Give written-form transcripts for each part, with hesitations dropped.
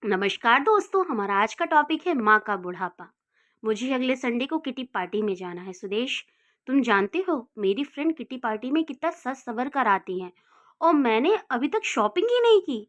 नमस्कार दोस्तों, हमारा आज का टॉपिक है माँ का बुढ़ापा। मुझे अगले संडे को किटी पार्टी में जाना है। सुदेश, तुम जानते हो मेरी फ्रेंड किटी पार्टी में कितना सज सवर कर आती हैं और मैंने अभी तक शॉपिंग ही नहीं की।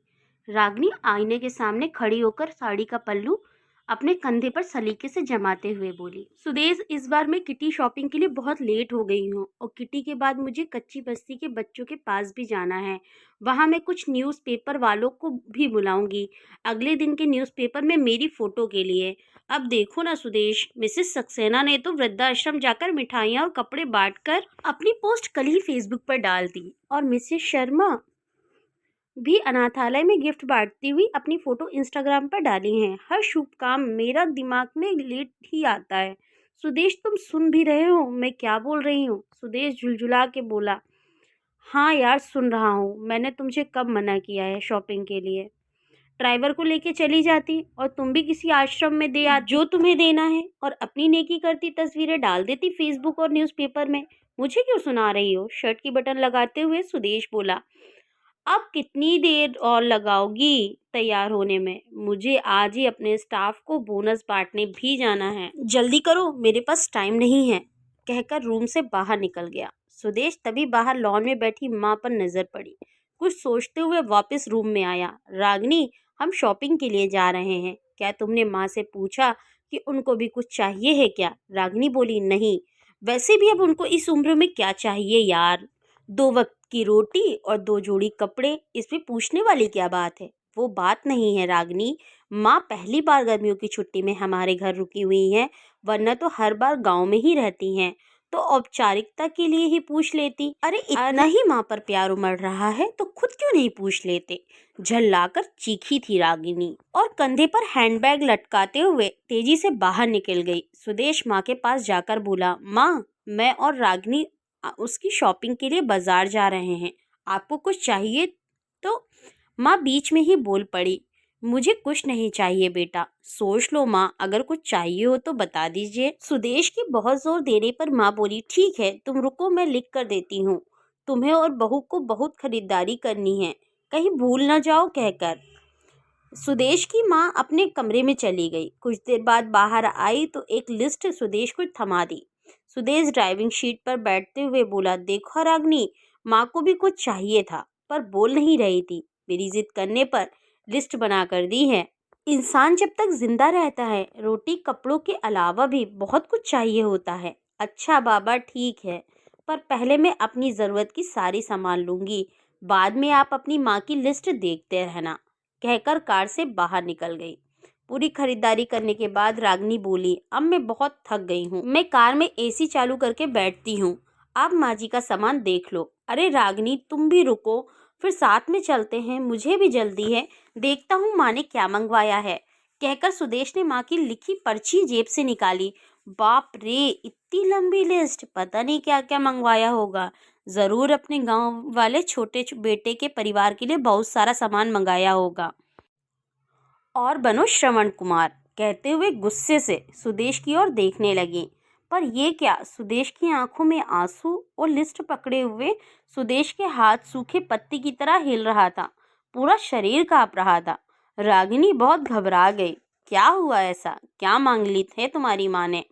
रागनी आईने के सामने खड़ी होकर साड़ी का पल्लू अपने कंधे पर सलीके से जमाते हुए बोली, सुदेश, इस बार मैं किटी शॉपिंग के लिए बहुत लेट हो गई हूँ और किटी के बाद मुझे कच्ची बस्ती के बच्चों के पास भी जाना है। वहाँ मैं कुछ न्यूज़पेपर वालों को भी बुलाऊंगी अगले दिन के न्यूज़पेपर में मेरी फोटो के लिए। अब देखो ना सुदेश, मिसेस सक्सेना ने तो वृद्धाश्रम जाकर मिठाइयाँ और कपड़े बांटकर अपनी पोस्ट कल ही फेसबुक पर डाल दी और मिसेस शर्मा भी अनाथालय में गिफ्ट बांटती हुई अपनी फोटो इंस्टाग्राम पर डाली हैं। हर शुभ काम मेरा दिमाग में लेट ही आता है। सुदेश, तुम सुन भी रहे हो मैं क्या बोल रही हूँ? सुदेश झुलझुला के बोला, हाँ यार, सुन रहा हूँ। मैंने तुमसे कब मना किया है शॉपिंग के लिए? ड्राइवर को लेके चली जाती और तुम भी किसी आश्रम में दे आती जो तुम्हें देना है और अपनी नेकी करती तस्वीरें डाल देती फेसबुक और न्यूज़पेपर में। मुझे क्यों सुना रही हो? शर्ट की बटन लगाते हुए सुदेश बोला, अब कितनी देर और लगाओगी तैयार होने में? मुझे आज ही अपने स्टाफ को बोनस बांटने भी जाना है। जल्दी करो, मेरे पास टाइम नहीं है, कहकर रूम से बाहर निकल गया। सुदेश तभी बाहर लॉन में बैठी माँ पर नजर पड़ी। कुछ सोचते हुए वापस रूम में आया। रागनी, हम शॉपिंग के लिए जा रहे हैं, क्या तुमने माँ से पूछा कि उनको भी कुछ चाहिए है क्या? रागनी बोली, नहीं, वैसे भी अब उनको इस उम्र में क्या चाहिए यार, 2 वक्त की रोटी और 2 जोड़ी कपड़े, इसमें पूछने वाली क्या बात है? वो बात नहीं है रागनी, माँ पहली बार गर्मियों की छुट्टी में हमारे घर रुकी हुई हैं, वरना तो हर बार गांव में ही रहती हैं, तो औपचारिकता के लिए ही पूछ लेती। अरे इतना ही माँ पर प्यार उमड़ रहा है तो खुद क्यों नहीं पूछ लेते? झल्लाकर चीखी थी रागिनी और कंधे पर हैंडबैग लटकाते हुए तेजी से बाहर निकल गई। सुदेश माँ के पास जाकर बोला, माँ, मैं और रागिनी उसकी शॉपिंग के लिए बाजार जा रहे हैं, आपको कुछ चाहिए? तो माँ बीच में ही बोल पड़ी, मुझे कुछ नहीं चाहिए बेटा, सोच लो माँ, अगर कुछ चाहिए हो तो बता दीजिए। सुदेश की बहुत जोर देने पर माँ बोली, ठीक है, तुम रुको, मैं लिख कर देती हूँ। तुम्हें और बहू को बहुत खरीदारी करनी है, कहीं भूल न जाओ, कहकर सुदेश की माँ अपने कमरे में चली गई। कुछ देर बाद बाहर आई तो एक लिस्ट सुदेश को थमा दी। सुदेश ड्राइविंग सीट पर बैठते हुए बोला, देखो रागनी, माँ को भी कुछ चाहिए था पर बोल नहीं रही थी, मेरी जिद करने पर लिस्ट बना कर दी है। इंसान जब तक जिंदा रहता है रोटी कपड़ों के अलावा भी बहुत कुछ चाहिए होता है। अच्छा बाबा, ठीक है, पर पहले मैं अपनी ज़रूरत की सारी सामान लूंगी, बाद में आप अपनी माँ की लिस्ट देखते रहना, कहकर कार से बाहर निकल गई। पूरी खरीदारी करने के बाद रागनी बोली, अब मैं बहुत थक गई हूँ, मैं कार में एसी चालू करके बैठती हूँ, आप माँ जी का सामान देख लो। अरे रागनी, तुम भी रुको, फिर साथ में चलते हैं, मुझे भी जल्दी है, देखता हूँ माँ ने क्या मंगवाया है, कहकर सुदेश ने माँ की लिखी पर्ची जेब से निकाली। बाप रे, इतनी लंबी लिस्ट, पता नहीं क्या क्या मंगवाया होगा। जरूर अपने गांव वाले छोटे बेटे के परिवार के लिए बहुत सारा सामान मंगाया होगा। और बनो श्रवण कुमार, कहते हुए गुस्से से सुदेश की ओर देखने लगी। पर ये क्या, सुदेश की आंखों में आंसू और लिस्ट पकड़े हुए सुदेश के हाथ सूखे पत्ती की तरह हिल रहा था, पूरा शरीर कांप रहा था। रागिनी बहुत घबरा गई। क्या हुआ ऐसा, क्या मांग ली थे तुम्हारी माँ ने,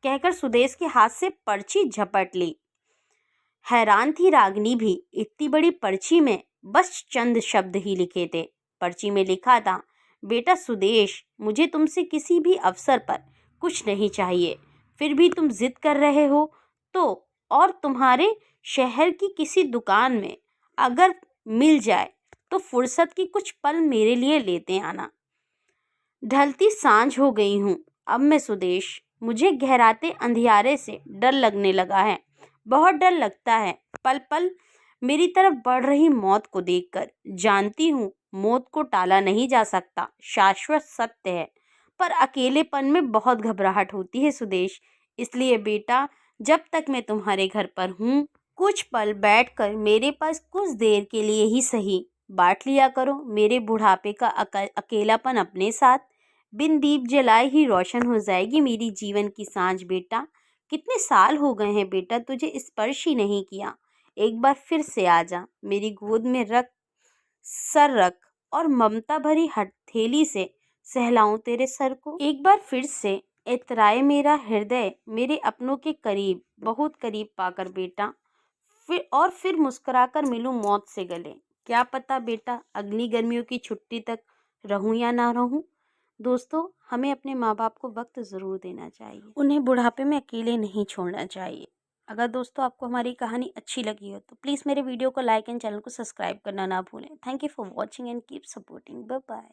कहकर सुदेश के हाथ से पर्ची झपट ली। हैरान थी रागिनी भी, इतनी बड़ी पर्ची में बस चंद शब्द ही लिखे थे। पर्ची में लिखा था, बेटा सुदेश, मुझे तुमसे किसी भी अवसर पर कुछ नहीं चाहिए, फिर भी तुम जिद कर रहे हो तो, और तुम्हारे शहर की किसी दुकान में अगर मिल जाए तो फुर्सत की कुछ पल मेरे लिए लेते आना। ढलती सांझ हो गई हूँ अब मैं सुदेश, मुझे गहराते अंधियारे से डर लगने लगा है, बहुत डर लगता है पल पल मेरी तरफ बढ़ रही मौत को देखकर। जानती हूँ मौत को टाला नहीं जा सकता, शाश्वत सत्य है, पर अकेलेपन में बहुत घबराहट होती है सुदेश। इसलिए बेटा, जब तक मैं तुम्हारे घर पर हूँ, कुछ पल बैठकर मेरे पास कुछ देर के लिए ही सही बांट लिया करो मेरे बुढ़ापे का अकेलापन अपने साथ। बिन दीप जलाए ही रोशन हो जाएगी मेरी जीवन की सांझ। बेटा, कितने साल हो गए हैं बेटा तुझे स्पर्श ही नहीं किया, एक बार फिर से आ जा, मेरी गोद में रख, सर रख और ममता भरी हथेली से सहलाऊं तेरे सर को। एक बार फिर से इतराए मेरा हृदय मेरे अपनों के करीब, बहुत करीब पाकर बेटा, फिर मुस्कुराकर मिलूं मौत से गले। क्या पता बेटा अगली गर्मियों की छुट्टी तक रहूं या ना रहूं। दोस्तों, हमें अपने माँ बाप को वक्त ज़रूर देना चाहिए, उन्हें बुढ़ापे में अकेले नहीं छोड़ना चाहिए। अगर दोस्तों आपको हमारी कहानी अच्छी लगी हो तो प्लीज़ मेरे वीडियो को लाइक एंड चैनल को सब्सक्राइब करना ना भूलें। Thank you for watching and keep supporting. Bye bye.